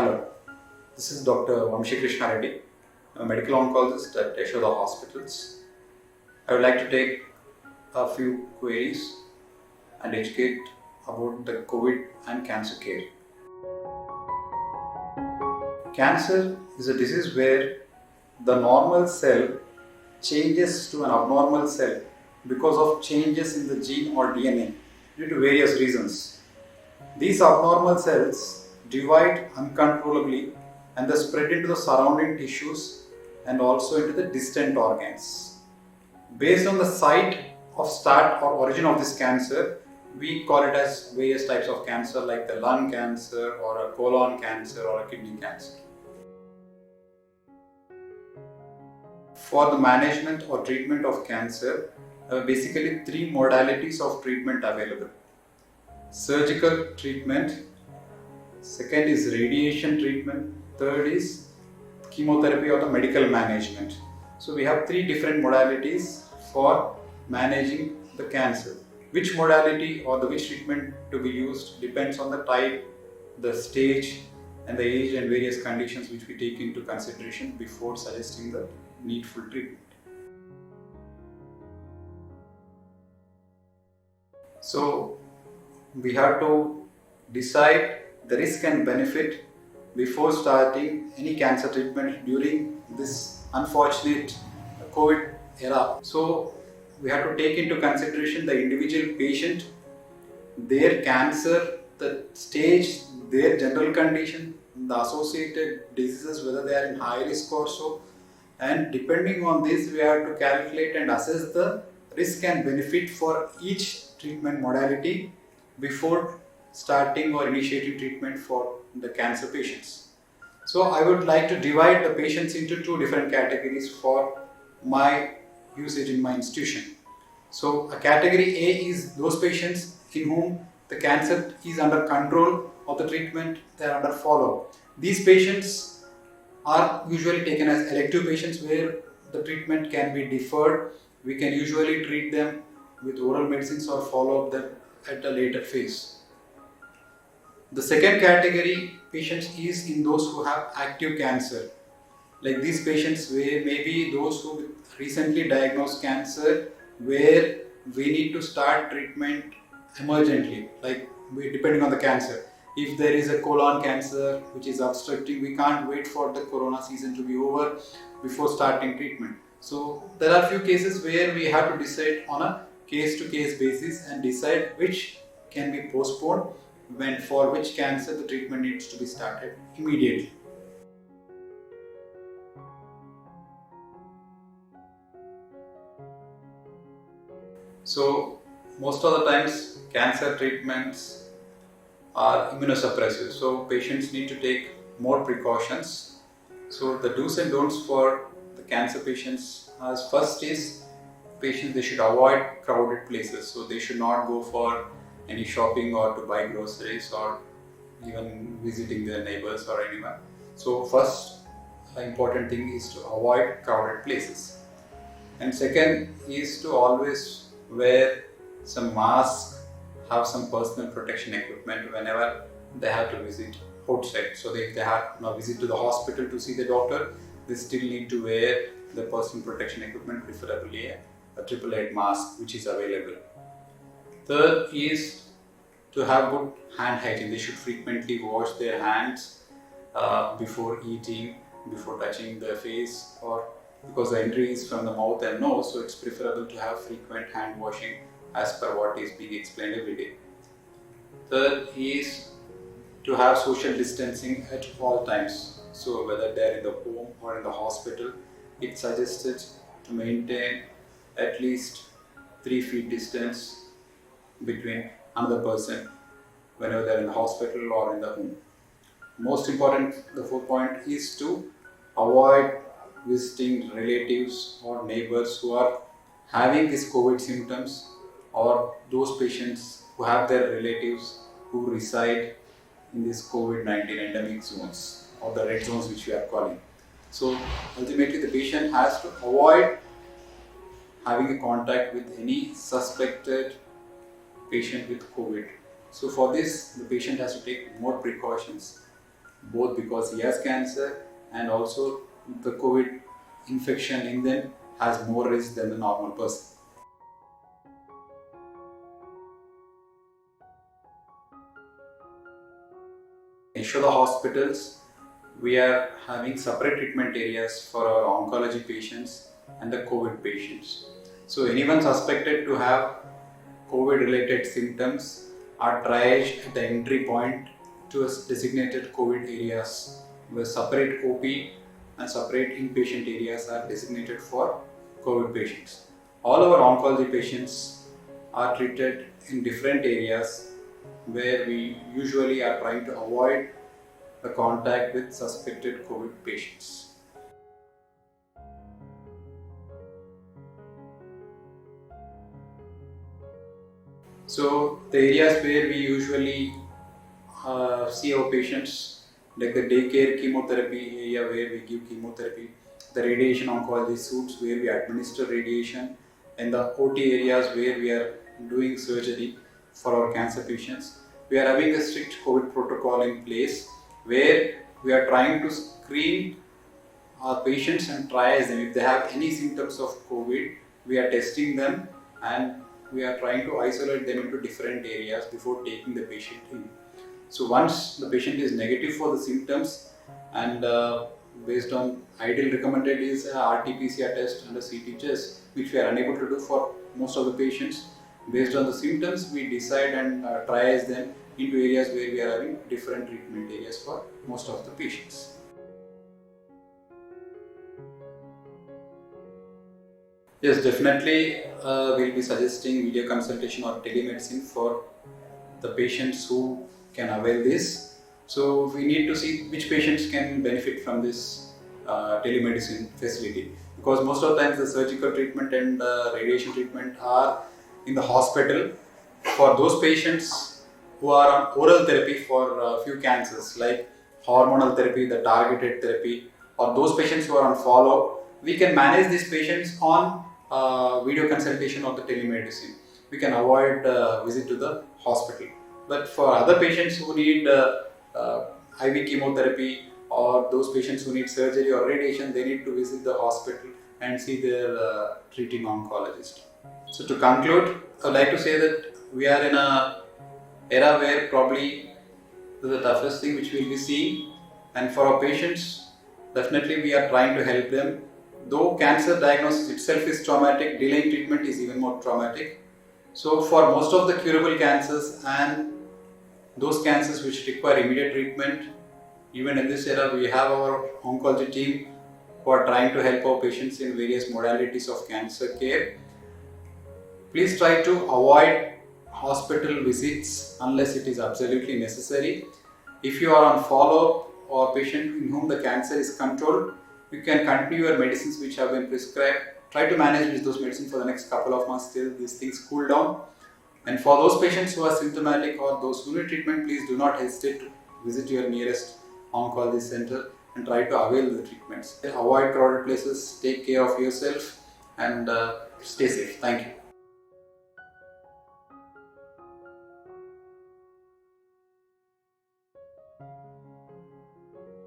Hello, this is Dr. Vamshi Krishna Reddy, a medical oncologist at Yashoda Hospitals. I would like to take a few queries and educate about the COVID and cancer care. Cancer is a disease where the normal cell changes to an abnormal cell because of changes in the gene or DNA due to various reasons. These abnormal cells divide uncontrollably and they spread into the surrounding tissues and also into the distant organs. Based on the site of start or origin of this cancer, we call it as various types of cancer like the lung cancer or a colon cancer or a kidney cancer. For the management or treatment of cancer, basically three modalities of treatment available. Surgical treatment, second is radiation treatment, third is chemotherapy or the medical management. So we have three different modalities for managing the cancer. Which modality or which treatment to be used depends on the type, the stage and the age and various conditions which we take into consideration before suggesting the needful treatment. So we have to decide the risk and benefit before starting any cancer treatment during this unfortunate COVID era. So we have to take into consideration the individual patient, their cancer, the stage, their general condition, the associated diseases, whether they are in high risk or so. And depending on this, we have to calculate and assess the risk and benefit for each treatment modality before starting or initiating treatment for the cancer patients. So I would like to divide the patients into two different categories for my usage in my institution. So a category A is those patients in whom the cancer is under control of the treatment, they are under follow-up. These patients are usually taken as elective patients where the treatment can be deferred. We can usually treat them with oral medicines or follow up them at a later phase. The second category patients is in those who have active cancer. Like these patients where maybe those who with recently diagnosed cancer where we need to start treatment emergently, like depending on the cancer. If there is a colon cancer which is obstructing, we can't wait for the corona season to be over before starting treatment. So there are few cases where we have to decide on a case-to-case basis and decide which can be postponed when for which cancer the treatment needs to be started immediately. So most of the times cancer treatments are immunosuppressive, so patients need to take more precautions. So the do's and don'ts for the cancer patients as first is patients they should avoid crowded places, so they should not go for any shopping or to buy groceries or even visiting their neighbors or anyone. So first important thing is to avoid crowded places, and second is to always wear some mask, have some personal protection equipment whenever they have to visit outside. So if they have visit to the hospital to see the doctor, they still need to wear the personal protection equipment, preferably a AAA mask which is available. Third is to have good hand hygiene. They should frequently wash their hands before eating, before touching their face, or because the injury is from the mouth and nose, so it's preferable to have frequent hand washing as per what is being explained every day. Third is to have social distancing at all times. So whether they are in the home or in the hospital, it's suggested to maintain at least 3 feet distance between another person whenever they are in the hospital or in the home. Most important, the fourth point is to avoid visiting relatives or neighbors who are having these COVID symptoms, or those patients who have their relatives who reside in these COVID-19 endemic zones or the red zones which we are calling. So ultimately the patient has to avoid having a contact with any suspected patient with COVID. So for this, the patient has to take more precautions both because he has cancer and also the COVID infection in them has more risk than the normal person. In Yashoda hospitals, we are having separate treatment areas for our oncology patients and the COVID patients. So anyone suspected to have COVID related symptoms are triaged at the entry point to a designated COVID areas where separate OP and separate inpatient areas are designated for COVID patients. All our oncology patients are treated in different areas where we usually are trying to avoid the contact with suspected COVID patients. So the areas where we usually see our patients, like the daycare chemotherapy area where we give chemotherapy, the radiation oncology suites where we administer radiation, and the OT areas where we are doing surgery for our cancer patients. We are having a strict COVID protocol in place where we are trying to screen our patients and triage them. If they have any symptoms of COVID, we are testing them and we are trying to isolate them into different areas before taking the patient in. So once the patient is negative for the symptoms and based on ideal recommended is a RT-PCR test and a CT test, which we are unable to do for most of the patients. Based on the symptoms, we decide and triage them into areas where we are having different treatment areas for most of the patients. Yes, definitely we'll be suggesting video consultation or telemedicine for the patients who can avail this. So we need to see which patients can benefit from this telemedicine facility, because most of the times the surgical treatment and radiation treatment are in the hospital. For those patients who are on oral therapy for a few cancers like hormonal therapy, the targeted therapy, or those patients who are on follow-up, we can manage these patients on video consultation or the telemedicine. We can avoid visit to the hospital. But for other patients who need IV chemotherapy or those patients who need surgery or radiation, they need to visit the hospital and see their treating oncologist. So to conclude, I would like to say that we are in a era where probably this is the toughest thing which we will be seeing, and for our patients, definitely we are trying to help them. Though cancer diagnosis itself is traumatic, delaying treatment is even more traumatic. So for most of the curable cancers and those cancers which require immediate treatment, even in this era we have our oncology team who are trying to help our patients in various modalities of cancer care. Please try to avoid hospital visits unless it is absolutely necessary. If you are on follow-up or patient in whom the cancer is controlled, you can continue your medicines which have been prescribed. Try to manage with those medicines for the next couple of months till these things cool down. And for those patients who are symptomatic or those who need treatment, please do not hesitate to visit your nearest oncology center and try to avail the treatments. Avoid crowded places, take care of yourself and stay safe. Thank you.